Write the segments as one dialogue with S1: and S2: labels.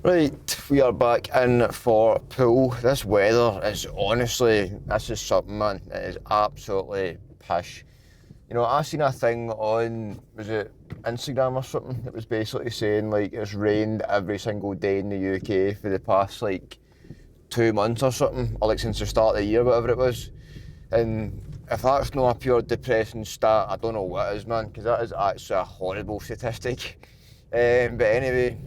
S1: Right, we are back in for pool. This weather is honestly, this is something, man. It is absolutely pish. You know, I seen a thing on, was it Instagram or something, that was basically saying like it's rained every single day in the UK for the past like 2 months or something, or like since the start of the year, whatever it was. And if that's not a pure depressing stat, I don't know what is, man, because that is actually a horrible statistic. But anyway,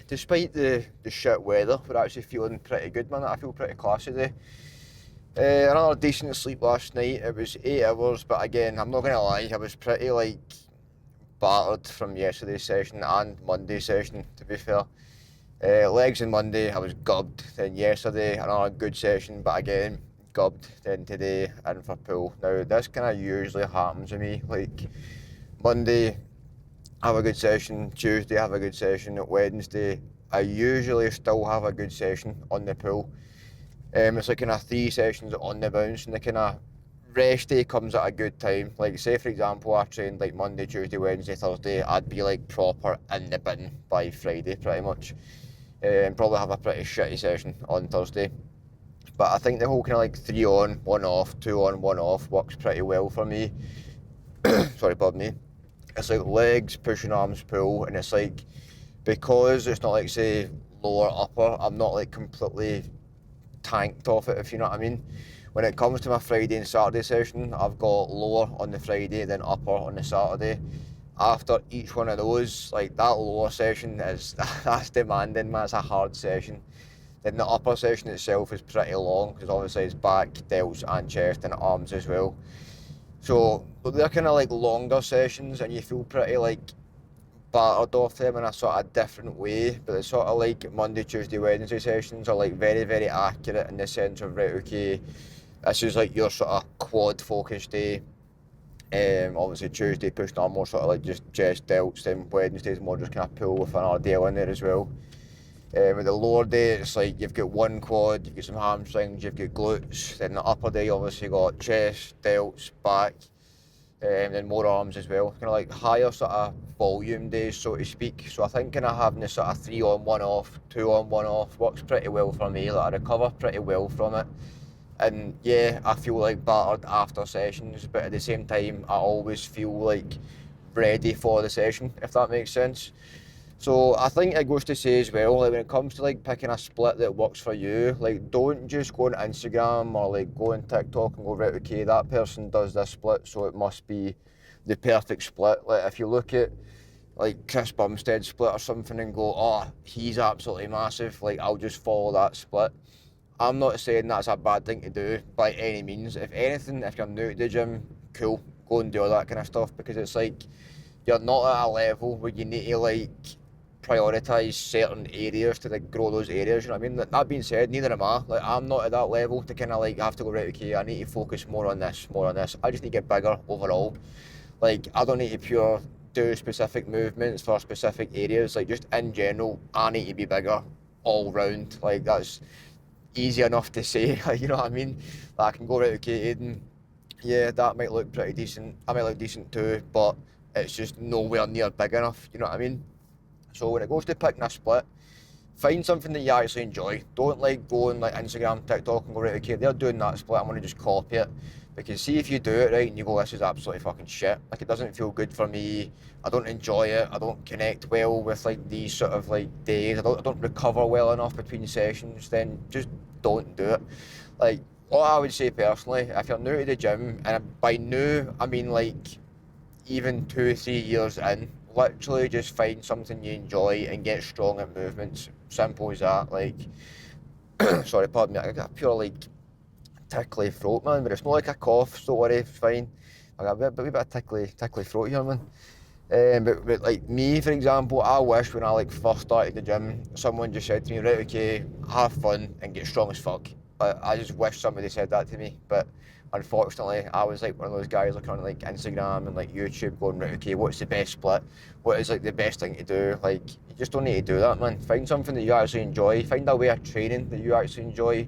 S1: despite the shit weather, we're actually feeling pretty good, man. I feel pretty classy today. Another decent sleep last night. It was 8 hours, but again, I'm not gonna lie, I was pretty like battered from yesterday's session and Monday's session. To be fair, legs on Monday I was gubbed. Then yesterday another good session, but again gubbed. Then today in for pool. Now this kind of usually happens to me. Like Monday, have a good session. Tuesday, have a good session. Wednesday, I usually still have a good session on the pool. It's like kind of 3 sessions on the bounce, and the kind of rest day comes at a good time. Like, say for example, I trained like Monday, Tuesday, Wednesday, Thursday. I'd be like proper in the bin by Friday, pretty much, and probably have a pretty shitty session on Thursday. But I think the whole kind of like 3 on, 1 off, 2 on, 1 off works pretty well for me. Sorry, pardon me. It's like legs, pushing arms, pull, and it's like, because it's not like say lower upper, I'm not like completely tanked off it, if you know what I mean. When it comes to my Friday and Saturday session, I've got lower on the Friday, then upper on the Saturday. After each one of those, like that lower session is that's demanding, man. It's a hard session. Then the upper session itself is pretty long because obviously it's back, delts, and chest and arms as well. So they're kind of like longer sessions, and you feel pretty like battered off them in a sort of different way. But it's sort of like Monday, Tuesday, Wednesday sessions are like very, very accurate in the sense of right, okay, this is like your sort of quad focused day. Obviously Tuesday pushing on more sort of like just chest delts, then Wednesday's more just kind of pull with an RDL in there as well. With the lower day, it's like you've got one quad, you've got some hamstrings, you've got glutes. Then the upper day, obviously, got chest, delts, back, and then more arms as well. Kind of like higher sort of volume days, so to speak. So I think kind of having this sort of 3 on, 1 off, 2 on, 1 off works pretty well for me. Like I recover pretty well from it. And yeah, I feel like battered after sessions, but at the same time, I always feel like ready for the session, if that makes sense. So I think it goes to say as well, like when it comes to like picking a split that works for you, like don't just go on Instagram or like go on TikTok and go, right, okay, that person does this split, so it must be the perfect split. Like if you look at like Chris Bumstead's split or something and go, oh, he's absolutely massive, like I'll just follow that split. I'm not saying that's a bad thing to do by any means. If anything, if you're new to the gym, cool, go and do all that kind of stuff, because it's like you're not at a level where you need to like prioritise certain areas to like grow those areas, you know what I mean? That being said, neither am I. Like I'm not at that level to kind of like have to go, right, okay, I need to focus more on this, more on this. I just need to get bigger overall. Like I don't need to pure do specific movements for specific areas. Like just in general, I need to be bigger all round. Like that's easy enough to say, you know what I mean? Like I can go, right, okay, Aiden, yeah, that might look pretty decent. I might look decent too, but it's just nowhere near big enough, you know what I mean? So when it goes to picking a split, find something that you actually enjoy. Don't like go on like Instagram, TikTok and go, right, okay, they're doing that split, I'm gonna just copy it. Because see if you do it right and you go, this is absolutely fucking shit. Like it doesn't feel good for me. I don't enjoy it. I don't connect well with like these sort of like days. I don't recover well enough between sessions. Then just don't do it. Like what I would say personally, if you're new to the gym, and by new I mean like even 2 3 years in, literally just find something you enjoy and get strong at movements. Simple as that. Like, sorry, pardon me, I got a pure like tickly throat, man, but it's not like a cough, so don't worry, it's fine. I got a wee bit of tickly throat here, man. But like me, for example, I wish when I like first started the gym, someone just said to me, right, okay, have fun and get strong as fuck. I just wish somebody said that to me, but unfortunately, I was like one of those guys looking on like Instagram and like YouTube going, right, okay, what's the best split? What is like the best thing to do? Like, you just don't need to do that, man. Find something that you actually enjoy. Find a way of training that you actually enjoy,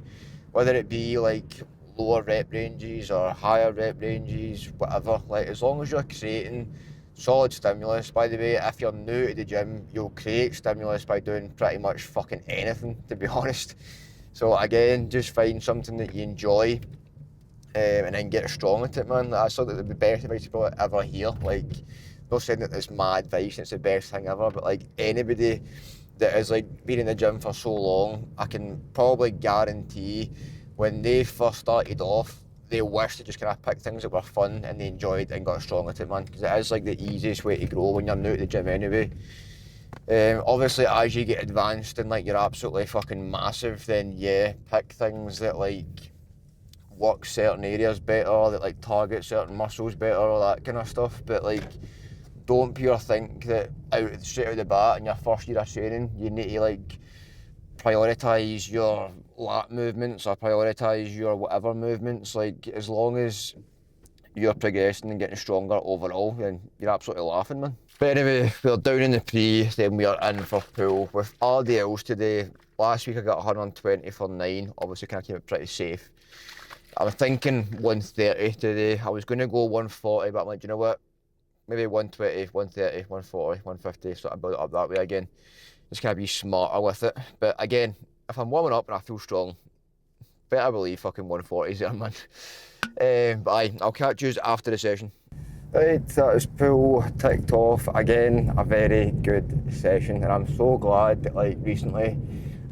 S1: whether it be like lower rep ranges or higher rep ranges, whatever. Like, as long as you're creating Solid stimulus. By the way, if you're new to the gym, you'll create stimulus by doing pretty much fucking anything, to be honest. So again, just find something that you enjoy, and then get strong at it, man. That's sort of the best advice you probably ever hear. Like, not saying that it's my advice and it's the best thing ever, but like anybody that has like been in the gym for so long, I can probably guarantee when they first started off, they wished they just kind of picked things that were fun and they enjoyed and got strong at it, man. Because it is like the easiest way to grow when you're new to the gym anyway. Obviously, as you get advanced and like you're absolutely fucking massive, then yeah, pick things that like work certain areas better, that like target certain muscles better, all that kind of stuff. But like, don't pure think that straight out of the bat in your first year of training, you need to like prioritise your lat movements or prioritise your whatever movements. Like, as long as you're progressing and getting stronger overall, then you're absolutely laughing, man. But anyway, we're down in the pre, then we are in for pull. With RDLs today, last week I got 120 for 9, obviously kind of keep it pretty safe. I'm thinking 130 today. I was going to go 140, but I'm like, you know what? Maybe 120, 130, 140, 150, sort of build it up that way again. Just kind of be smarter with it. But again, if I'm warming up and I feel strong, better believe fucking 140s there, man. But aye, I'll catch you after the session. Right, that is pull ticked off. Again, a very good session, and I'm so glad that like recently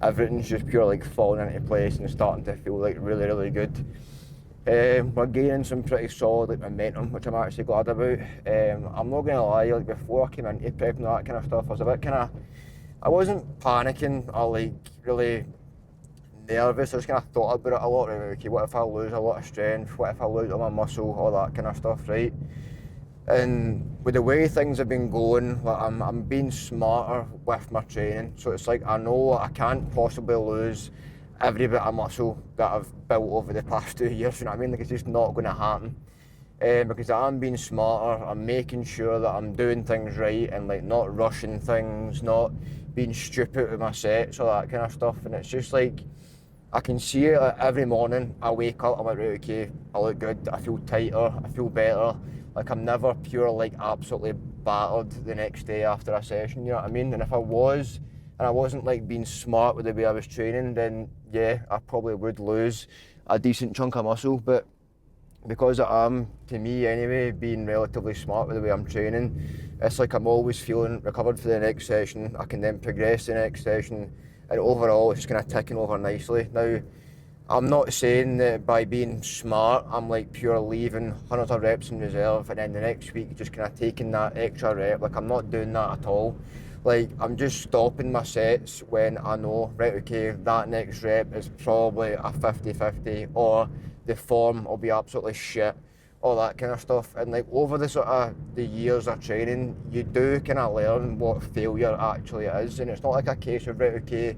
S1: everything's just pure like falling into place and starting to feel like really, really good. We're gaining some pretty solid like momentum, which I'm actually glad about. I'm not gonna lie, like before I came into prep and that kind of stuff, I was a bit I wasn't panicking or like really nervous. I just kind of thought about it a lot. Right? Okay, what if I lose a lot of strength? What if I lose all my muscle? All that kind of stuff, right? And with the way things have been going, like I'm being smarter with my training. So it's like I know I can't possibly lose every bit of muscle that I've built over the past 2 years. You know what I mean? Like, it's just not going to happen. Because I'm being smarter. I'm making sure that I'm doing things right and like not rushing things, not being stupid with my sets, all that kind of stuff. And it's just like I can see it like, every morning. I wake up, I'm like, right, okay, I look good. I feel tighter. I feel better. Like, I'm never pure like absolutely battered the next day after a session. You know what I mean? And if I was, and I wasn't like being smart with the way I was training, then yeah, I probably would lose a decent chunk of muscle. But because I am, to me anyway, being relatively smart with the way I'm training, it's like I'm always feeling recovered for the next session. I can then progress the next session, and overall it's just kind of ticking over nicely. Now, I'm not saying that by being smart, I'm like pure leaving hundreds of reps in reserve and then the next week just kind of taking that extra rep. Like, I'm not doing that at all. Like, I'm just stopping my sets when I know, right, okay, that next rep is probably a 50-50 or the form will be absolutely shit, all that kind of stuff. And like, over the sort of the years of training, you do kind of learn what failure actually is. And it's not like a case of, right, okay,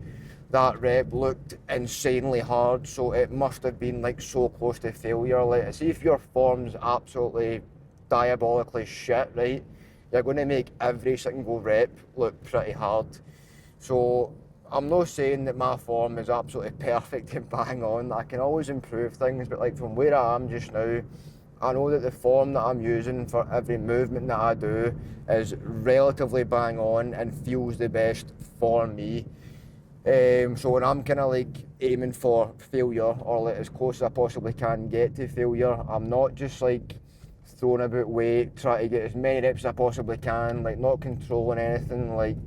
S1: that rep looked insanely hard, so it must have been like so close to failure. Like, see, if your form's absolutely diabolically shit, right, you're going to make every single rep look pretty hard. So I'm not saying that my form is absolutely perfect and bang on. I can always improve things, but like from where I am just now, I know that the form that I'm using for every movement that I do is relatively bang on and feels the best for me. So when I'm kind of like aiming for failure or like as close as I possibly can get to failure, I'm not just like throwing about weight, trying to get as many reps as I possibly can, like not controlling anything. Like,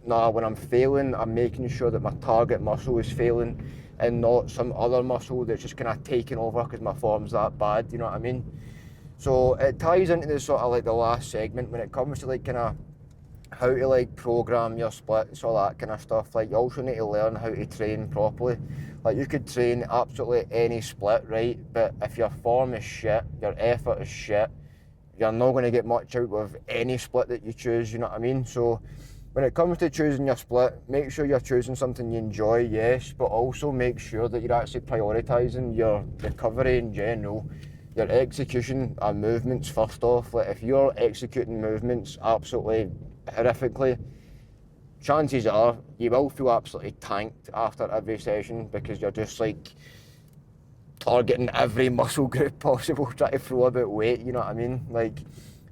S1: nah, when I'm failing, I'm making sure that my target muscle is failing and not some other muscle that's just kind of taking over because my form's that bad, you know what I mean? So it ties into the sort of like the last segment when it comes to like kind of how to like program your splits, all that kind of stuff. Like, you also need to learn how to train properly. Like, you could train absolutely any split, right? But if your form is shit, your effort is shit, you're not going to get much out of any split that you choose, you know what I mean? So when it comes to choosing your split, make sure you're choosing something you enjoy, yes, but also make sure that you're actually prioritising your recovery in general, your execution of movements first off. Like, if you're executing movements absolutely horrifically, chances are you will feel absolutely tanked after every session because you're just like targeting every muscle group possible, trying to throw about weight, you know what I mean? Like,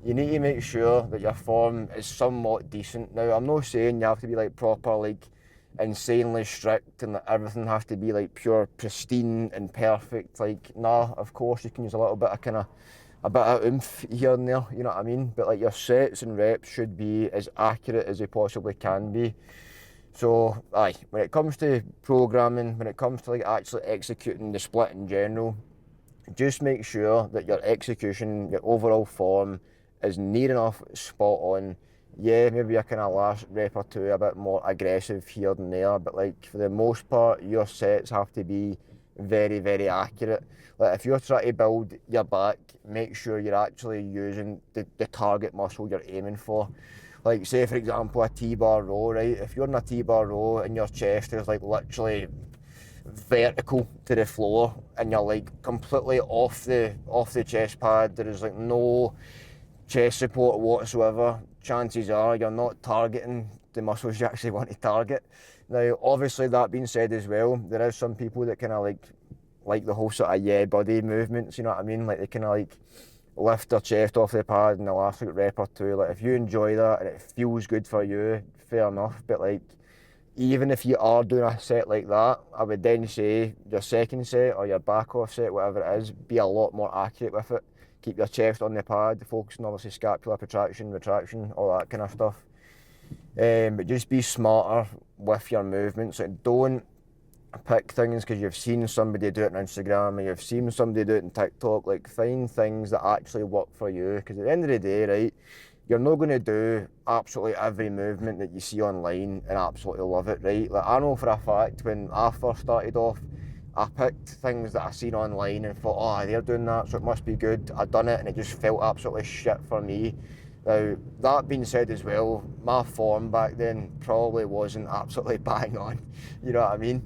S1: you need to make sure that your form is somewhat decent. Now, I'm not saying you have to be like proper, like insanely strict and that everything has to be like pure pristine and perfect. Like, nah, of course you can use a little bit of a bit of oomph here and there, you know what I mean? But like your sets and reps should be as accurate as they possibly can be. So, aye, when it comes to programming, when it comes to like actually executing the split in general, just make sure that your execution, your overall form is near enough spot on. Yeah, maybe a kind of last rep or two a bit more aggressive here and there, but like for the most part, your sets have to be very, very accurate. Like if you're trying to build your back, make sure you're actually using the target muscle you're aiming for. Like say for example a T-bar row, right? If you're in a T-bar row and your chest is like literally vertical to the floor and you're like completely off the chest pad, there is like no chest support whatsoever, chances are you're not targeting the muscles you actually want to target. Now obviously that being said as well, there is some people that kind of like the whole sort of yeah body movements, you know what I mean, like they kind of like lift their chest off the pad in the last like rep or two. Like if you enjoy that and it feels good for you, fair enough, but like even if you are doing a set like that, I would then say your second set or your back off set, whatever it is, be a lot more accurate with it. Keep your chest on the pad, focusing obviously scapular protraction, retraction, all that kind of stuff. But just be smarter with your movements. Like don't pick things because you've seen somebody do it on Instagram or you've seen somebody do it on TikTok. Like find things that actually work for you, because at the end of the day, right, you're not going to do absolutely every movement that you see online and absolutely love it, right? Like I know for a fact when I first started off, I picked things that I seen online and thought, oh, they're doing that, so it must be good. I done it and it just felt absolutely shit for me. Now, that being said as well, my form back then probably wasn't absolutely bang on, you know what I mean?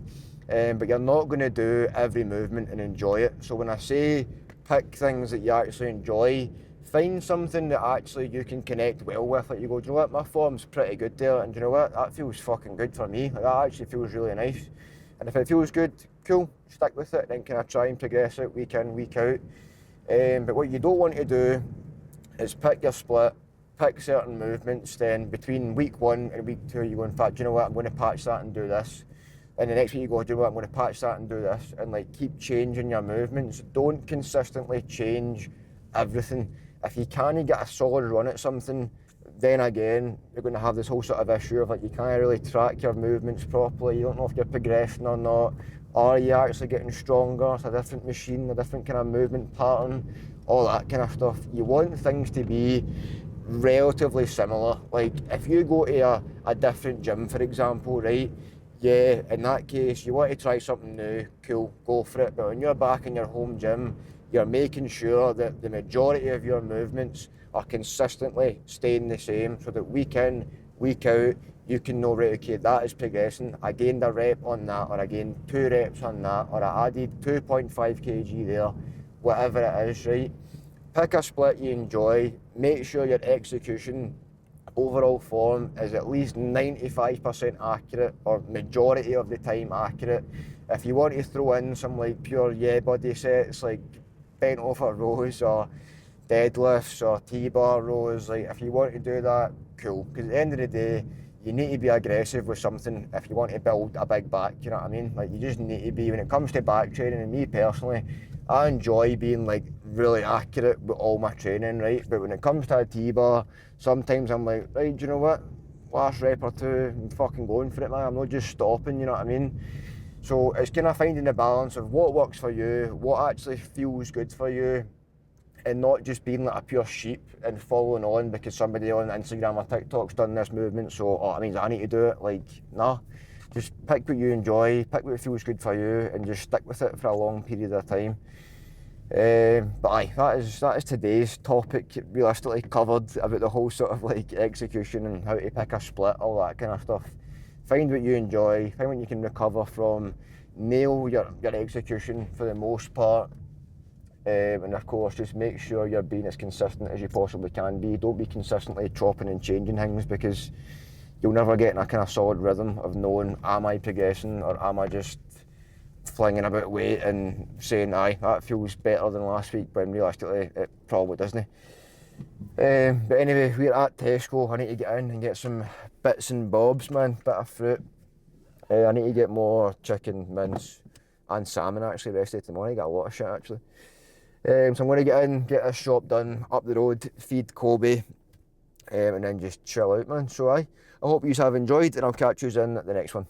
S1: But you're not going to do every movement and enjoy it. So when I say pick things that you actually enjoy, find something that actually you can connect well with. Like you go, do you know what, my form's pretty good there, and do you know what, that feels fucking good for me. Like, that actually feels really nice. And if it feels good, cool, stick with it, then kind of try and progress it week in, week out. But what you don't want to do is pick your split, pick certain movements, then between week 1 and week 2 you go, in fact, do you know what, I'm going to patch that and do this. And the next week you go, do you know what, I'm going to patch that and do this. And like keep changing your movements. Don't consistently change everything. If you can't get a solid run at something, then again, you're going to have this whole sort of issue of like you can't really track your movements properly. You don't know if you're progressing or not. Are you actually getting stronger? It's a different machine, a different kind of movement pattern, all that kind of stuff. You want things to be relatively similar. Like if you go to a different gym, for example, right? Yeah, in that case, you want to try something new, cool, go for it. But when you're back in your home gym, you're making sure that the majority of your movements are consistently staying the same, so that week in, week out, you can know, right, okay, that is progressing. I gained a rep on that, or I gained 2 reps on that, or I added 2.5 kg there, whatever it is, right? Pick a split you enjoy, make sure your execution overall form is at least 95% accurate, or majority of the time accurate. If you want to throw in some like pure yeah body sets like bent over rows or deadlifts or T-bar rows, like if you want to do that, cool, because at the end of the day you need to be aggressive with something if you want to build a big back, you know what I mean? Like you just need to be, when it comes to back training, and me personally, I enjoy being like really accurate with all my training, right? But when it comes to a T-bar, sometimes I'm like, right, do you know what, last rep or two, I'm fucking going for it, man. I'm not just stopping, you know what I mean? So it's kind of finding the balance of what works for you, what actually feels good for you, and not just being like a pure sheep and following on because somebody on Instagram or TikTok's done this movement, so that means I need to do it. Like, nah, just pick what you enjoy, pick what feels good for you, and just stick with it for a long period of time. But aye, that is today's topic, realistically covered about the whole sort of like execution and how to pick a split, all that kind of stuff. Find what you enjoy, find what you can recover from, nail your execution for the most part. And of course, just make sure you're being as consistent as you possibly can be. Don't be consistently chopping and changing things, because you'll never get in a kind of solid rhythm of knowing, am I progressing or am I just flinging about weight and saying, aye, that feels better than last week, when realistically it probably doesn't. But anyway, we're at Tesco. I need to get in and get some bits and bobs, man. Bit of fruit. I need to get more chicken mince and salmon actually the rest of the morning. I got a lot of shit actually. So I'm going to get in, get this shop done, up the road, feed Kobe, and then just chill out, man. So I hope you have enjoyed, and I'll catch you in the next one.